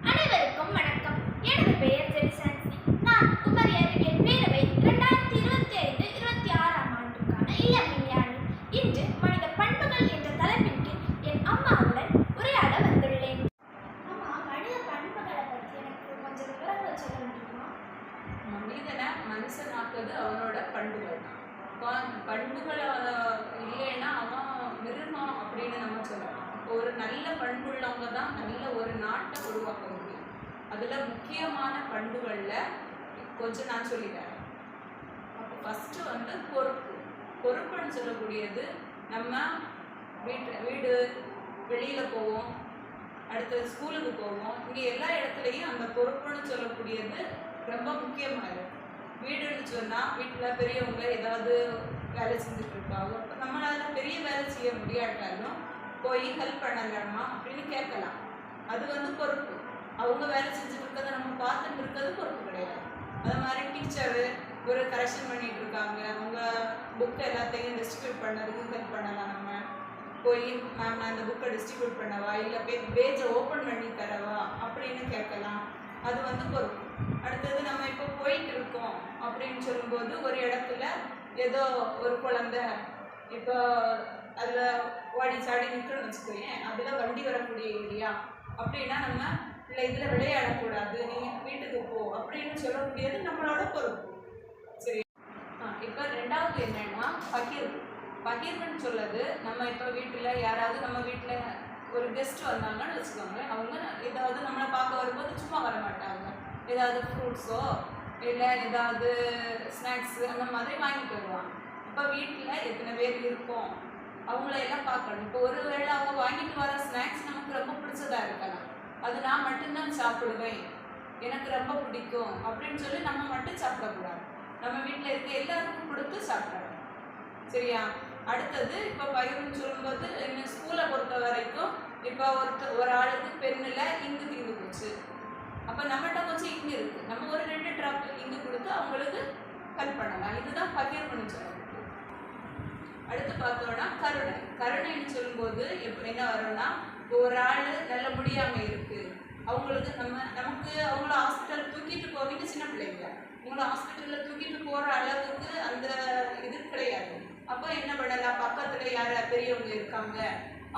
அனைவருக்கும் வணக்கம். எனது பெயர் ஜெரிசான்சி. நான் குமரி அறிவியல் பேரவை 2025-26 ஆண்டுக்கான இளம் விஞ்ஞானி. இன்று மனித பண்புகள் என்ற தலைப்பின் கீழ் என் அம்மாவுடன் உரையாட வந்துள்ளேன். அம்மா, மனித பண்புகளை பற்றி எனக்கு கொஞ்சம் விவரங்கள் சொல்ல முடியுமா? மனிதனை மனுஷனாக்குறது அவனோட பண்புகள் தான். பண்புகளை இல்லைன்னா அவன் மிருகம் அப்படின்னு நம்ம சொல்லலாம். ஒரு நல்ல பண்புள்ளவங்க தான் நல்ல ஒரு நாட்டை உருவாக்க முடியும். அதில் முக்கியமான பண்புகளில் கொஞ்சம் நான் சொல்லித்தரேன். அப்போ ஃபஸ்ட்டு வந்து பொறுப்புன்னு சொல்லக்கூடியது. நம்ம வீடு வெளியில் போவோம், அடுத்தது ஸ்கூலுக்கு போவோம், இங்கே எல்லா இடத்துலையும் அந்த பொறுப்புன்னு சொல்லக்கூடியது ரொம்ப முக்கியமாக இருக்குது. வீடுன்னு சொன்னால் வீட்டில் பெரியவங்க ஏதாவது வேலை செஞ்சுட்டு இருப்பாங்க. இப்போ நம்மளால் பெரிய வேலை செய்ய முடியாட்டாலும் போய் ஹெல்ப் பண்ணலாமா அப்படின்னு கேட்கலாம். அது வந்து பொறுப்பு. அவங்க வேலை செஞ்சுட்டு இருக்கிறத நம்ம பார்த்துட்டு இருக்கிறது பொறுப்பு கிடையாது. அது மாதிரி டீச்சரு ஒரு கரெக்ஷன் பண்ணிட்டு இருக்காங்க, அவங்க புக்கை எல்லாத்தையும் டிஸ்ட்ரிபியூட் பண்ணதுக்கு ஹெல்ப் பண்ணலாம். நம்ம போய் மேம் நான் அந்த புக்கை டிஸ்ட்ரிபியூட் பண்ணவா, இல்லை பேஜை ஓப்பன் பண்ணி தரவா அப்படின்னு கேட்கலாம். அது வந்து பொறுப்பு. அடுத்தது நம்ம இப்போ போயிட்டு இருக்கோம் அப்படின்னு சொல்லும்போது ஒரு இடத்துல ஏதோ ஒரு குழந்தை இப்போ அதில் ஓடி சாடி நிற்கணும்னு வச்சுக்கோயேன், அதில் வண்டி வரக்கூடிய ஏரியா அப்படின்னா நம்ம இல்லை இதில் விளையாடக்கூடாது, நீங்கள் வீட்டுக்கு போ அப்படின்னு சொல்லக்கூடியது நம்மளோட பொறுப்பு. சரி, இப்போ ரெண்டாவது என்னன்னா பகிர்வுன்னு சொல்லது. நம்ம இப்போ வீட்டில் யாராவது நம்ம வீட்டில் ஒரு கெஸ்ட் வந்தாங்கன்னு வச்சுக்கோங்க, அவங்க ஏதாவது நம்மளை பார்க்க வரும்போது சும்மா வர மாட்டாங்க. ஏதாவது ஃப்ரூட்ஸோ இல்லை ஏதாவது ஸ்நாக்ஸு அந்த மாதிரி வாங்கிட்டு வருவாங்க. இப்போ வீட்டில் எத்தனை பேர் இருக்கோம் அவங்கள எல்லாம் பார்க்கணும். இப்போ ஒருவேளை அவங்க வாங்கிட்டு வர ஸ்நாக்ஸ் நமக்கு ரொம்ப பிடிச்சதாக இருக்கலாம், அது நான் மட்டும்தான் சாப்பிடுவேன், எனக்கு ரொம்ப பிடிக்கும் அப்படின்னு சொல்லி நம்ம மட்டும் சாப்பிடக்கூடாது. நம்ம வீட்டில் இருக்க எல்லாருக்கும் கொடுத்து சாப்பிடணும். சரியா? அடுத்தது இப்போ பகிர்வுன்னு சொல்லும்போது இன்னும் ஸ்கூலை பொறுத்த வரைக்கும் இப்போ ஒரு ஆளுக்கு பெண்ணில் இங்கு தீர்ந்து போச்சு, அப்போ நம்மகிட்ட கொஞ்சம் இங்கு இருக்குது, நம்ம ஒரு 2 ட்ராப் இங்கு கொடுத்து அவங்களுக்கு ஹெல்ப் பண்ணலாம். இதுதான் பகிர்வுன்னு சொல்லணும். அடுத்து பார்த்தோன்னா கருணைன்னு சொல்லும்போது என்ன வரும்னா, ஒரு ஆள் நல்ல முடியாமல் இருக்குது, அவங்களுக்கு நமக்கு அவங்கள ஹாஸ்பிட்டல் தூக்கிட்டு போவீங்க, சின்ன பிள்ளைங்க உங்களை ஹாஸ்பிட்டலில் தூக்கிட்டு போகிற அளவுக்கு அந்த இது கிடையாது. அப்போ என்ன பண்ணலாம், பக்கத்தில் யார் பெரியவங்க இருக்காங்க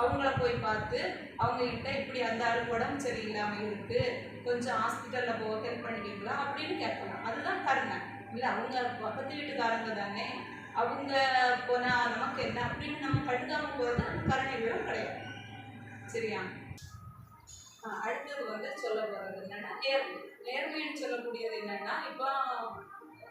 அவங்கள போய் பார்த்து அவங்ககிட்ட இப்படி அந்த ஆள் உடம்பு சரியில்லாமல் இருக்குது, கொஞ்சம் ஹாஸ்பிட்டலில் போக ஹெல்ப் பண்ணுவீங்களா அப்படின்னு கேட்கலாம். அதுதான் கருணை. இல்லை அவங்க பக்கத்து வீட்டுக்காரங்க தானே, அவங்க போனால் நமக்கு என்ன அப்படின்னு நம்ம கண்டுக்காமல் போகிறது அந்த கருணை விடம் கிடையாது. சரியா? அடுத்தது வந்து சொல்ல போகிறது என்னென்னா நேர்மைன்னு சொல்லக்கூடியது என்னென்னா, இப்போ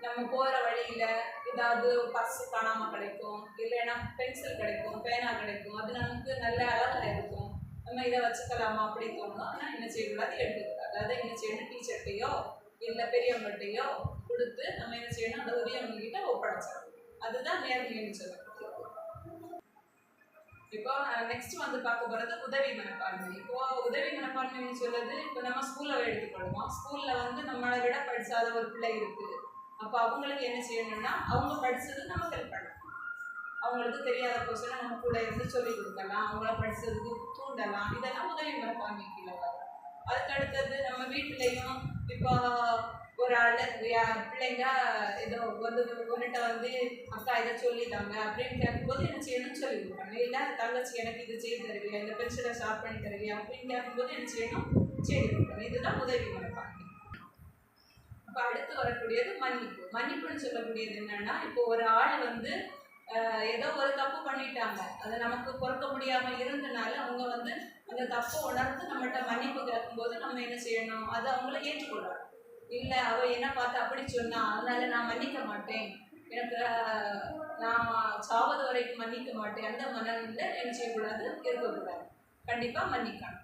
நம்ம போகிற வழியில் ஏதாவது பர்ஸ் காணாமல் கிடைக்கும், இல்லைன்னா பென்சில் கிடைக்கும், பேனா கிடைக்கும், அது நமக்கு நல்ல அழகாக இருக்கும், நம்ம இதை வச்சுக்கலாமா அப்படின்னு தோணும். ஆனால் என்ன செய்யக்கூடாது, எடுத்துக்கூடாது. அதாவது என்ன செய்யணும், டீச்சர்கிட்டையோ இல்லை பெரியவங்கள்ட்டையோ கொடுத்து நம்ம என்ன செய்யணும், அந்த உரியவங்ககிட்ட ஒப்படைச்சிடணும். அதுதான் நேர்மைன்னு சொல்லணும். இப்போ நெக்ஸ்ட் வந்து பார்க்க போகிறது உதவி மனப்பான்மை. இப்போ உதவி மனப்பான்மைன்னு சொல்லுறது, இப்போ நம்ம ஸ்கூலை எடுத்துக்கொள்வோம். ஸ்கூலில் வந்து நம்மளை விட படிக்காத ஒரு பிள்ளை இருக்குது, அப்போ அவங்களுக்கு என்ன செய்யணும்னா அவங்க படித்தது நம்ம ஹெல்ப் பண்ணலாம். அவங்களுக்கு தெரியாத கொஸ்டினை நம்ம கூட இருந்து சொல்லிக் கொடுக்கலாம், அவங்கள படித்ததுக்கு தூண்டலாம். இதெல்லாம் உதவி மனப்பான்மை கீழே வரும். அதுக்கடுத்தது நம்ம வீட்டிலையும் இப்போ ஒரு ஆள் பிள்ளைங்க ஏதோ வந்து ஒன்றுகிட்ட வந்து அக்கா இதை சொல்லிட்டாங்க அப்படின்னு கேட்கும்போது என்ன செய்யணும்னு சொல்லி கொடுப்பாங்க. இல்லை தங்கச்சி எனக்கு இது செய்து தருவியா, இந்த பென்சிலை ஷார்ப் பண்ணி தருவியா அப்படின்னு கேட்கும்போது என்ன செய்யணும், செய்து கொடுப்பாங்க. இதுதான் உதவி மனப்பான்மை. இப்போ அடுத்து வரக்கூடியது மன்னிப்புன்னு சொல்லக்கூடியது என்னன்னா, இப்போ ஒரு ஆள் வந்து ஏதோ ஒரு தப்பு பண்ணிட்டாங்க, அது நமக்கு பொறுக்க முடியாமல் இருந்தனால அவங்க வந்து அந்த தப்பை உணர்ந்து நம்மகிட்ட மன்னிப்பு கேட்கும்போது நம்ம என்ன செய்யணும், அது அவங்கள ஏற்றுக்கொள்ளணும். இல்லை அவள் என்ன பார்த்து அப்படி சொன்னா அதனால நான் மன்னிக்க மாட்டேன், எனக்கு நான் சாவது வரைக்கும் மன்னிக்க மாட்டேன், அந்த மனநிலையில் என்ன செய்யக்கூடாது, இருக்கக்கூடாது. கண்டிப்பாக மன்னிக்கணும்.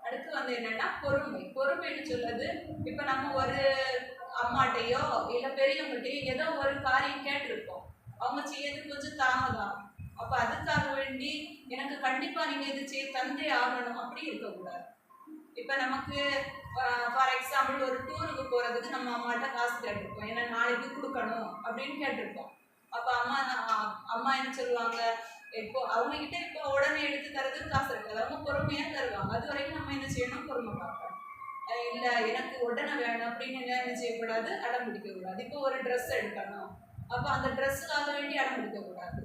அடுத்து வந்து என்னன்னா பொறுமைன்னு சொல்லுறது. இப்போ நம்ம ஒரு அம்மாட்டையோ இல்லை பெரியவங்ககிட்டையோ ஏதோ ஒரு காரியம் கேட்டிருப்போம், அவங்க செய்யறது கொஞ்சம் தாமதம், அப்போ அதுக்காக வேண்டி எனக்கு கண்டிப்பாக நீங்கள் இது தந்தே ஆகணும் அப்படி இருக்கக்கூடாது. இப்போ நமக்கு ஃபார் எக்ஸாம்பிள் ஒரு டூருக்கு போகிறதுக்கு நம்ம அம்மாட்ட காசு கேட்டிருப்போம், ஏன்னா நாளைக்கு கொடுக்கணும் அப்படின்னு கேட்டிருப்போம். அப்போ அம்மா என்ன சொல்லுவாங்க, இப்போ அவங்ககிட்ட இப்போ உடனே எடுத்து தரதுக்கு காசு இருக்காது, அவங்க பொறுமையாக தருவாங்க. அது வரைக்கும் நம்ம என்ன செய்யணும், பொறுமை பார்க்கணும். இல்லை எனக்கு உடனே வேணும் அப்படின்னு என்ன செய்யக்கூடாது, அடம் பிடிக்கக்கூடாது. இப்போ ஒரு ட்ரெஸ் எடுக்கணும், அப்போ அந்த ட்ரெஸ்ஸுக்காக வேண்டி அடம் பிடிக்கக்கூடாது.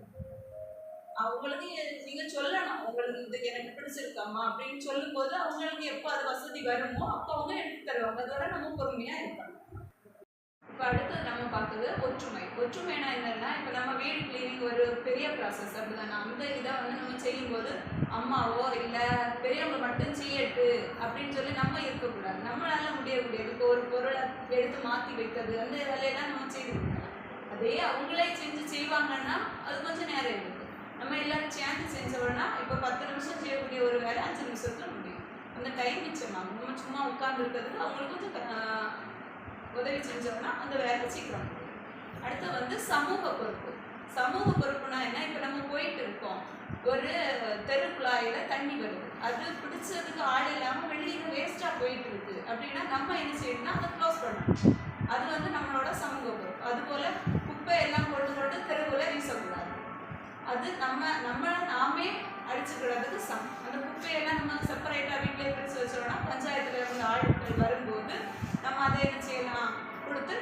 அவங்களுக்கு நீங்கள் சொல்லணும், உங்களுக்கு இது எனக்கு பிடிச்சிருக்காமா அப்படின்னு சொல்லும்போது அவங்களுக்கு எப்போ அது வசதி வருமோ அப்போ அவங்க எடுத்து தருவாங்க. அதோட நம்ம பொறுமையாக இருக்கணும். இப்போ அடுத்து நம்ம பார்த்தது ஒற்றுமை. ஒற்றுமைனா என்னன்னா, இப்போ நம்ம வீடு கிளீனிங் ஒரு பெரிய ப்ராசஸ் அப்படிதானே. அந்த இதை நம்ம செய்யும்போது அம்மாவோ இல்லை பெரியவங்க மட்டும் செய்யட்டு அப்படின்னு சொல்லி நம்ம இருக்கக்கூடாது. நம்மளால முடியக்கூடியது. இப்போ ஒரு பொருளை எடுத்து மாற்றி வைக்கிறது, அந்த வேலையெல்லாம் நம்ம செய்து கொடுக்கலாம். அதே அவங்களே செய்வாங்கன்னா அது கொஞ்சம் நேரம் எடுக்கும். நம்ம எல்லாரும் சேர்ந்து செஞ்சோம்னா இப்போ 10 நிமிஷம் செய்யக்கூடிய ஒரு வேலை 5 நிமிஷத்துல முடியும். அந்த டைம் மிச்சமாகும். நம்ம சும்மா உட்கார்ந்து இருக்கிறதுக்கு அவங்களுக்கு கொஞ்சம் உதவி செஞ்சோம்னா அந்த வேலை சீக்கிரம் முடியும். அடுத்து சமூக பொறுப்பு. சமூக பொறுப்புனா என்ன, இப்போ நம்ம போயிட்டு இருக்கோம், ஒரு தெரு குழாயில் தண்ணி வருது, அது பிடிச்சதுக்கு ஆள் இல்லாமல் வெளியில் வேஸ்ட்டாக போயிட்டு இருக்கு அப்படின்னா நம்ம என்ன செய்யணும்னா அதை க்ளோஸ் பண்ணணும். அது நம்மளோட சமூக பொறுப்பு. அதுபோல் குப்பையெல்லாம் கொண்டு தெருவில் வீசக்கூடாது. அது நம்மளை நாமே அடிச்சுக்கிறதுக்கு சமம். அந்த குப்பையெல்லாம் நம்ம செப்பரேட்டாக வீட்டிலே பிரித்து வச்சோம்னா பஞ்சாயத்தில் இருந்து ஆட்கள் வரும்போது நம்ம அதை என்ன செய்யலாம், கொடுத்து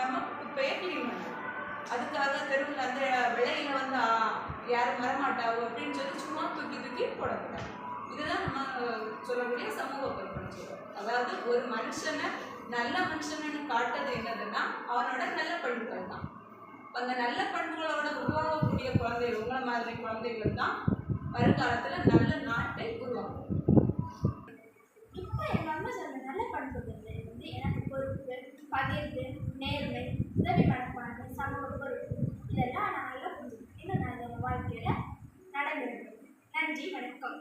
நம்ம குப்பையை க்ளீன் பண்ணலாம். அதுக்காக தெருவில் அந்த விலையில் யாரும் வரமாட்டாவோ அப்படின்னு சும்மா தூக்கி போடக்கூடாது. இதுதான் நம்ம சொல்லக்கூடிய சமூக பொறுப்புன்னு சொல்லுவோம். அதாவது ஒரு மனுஷனை நல்ல மனுஷன்னு காட்டுறது என்னதுன்னா அவனோட நல்ல பண்புகள் தான். அந்த நல்ல பண்புகளோட உருவாகக்கூடிய குழந்தைகள், உங்களை மாதிரி குழந்தைகள் தான் வருங்காலத்தில் நல்ல நாட்டை உருவாக்கும். இப்போ எங்கள் அம்மா சொன்ன நல்ல பண்புகள் எனக்கு பொறுப்பு, பகிர்வு, நேர்மை, உதவி மனப்பான்மை, சமூக பொறுப்பு, இதெல்லாம் நான் நல்லா புரிஞ்சுக்கிட்டேன். இன்னும் நான் என் வாழ்க்கையில் நடைபெறுவேன். நன்றி, வணக்கம்.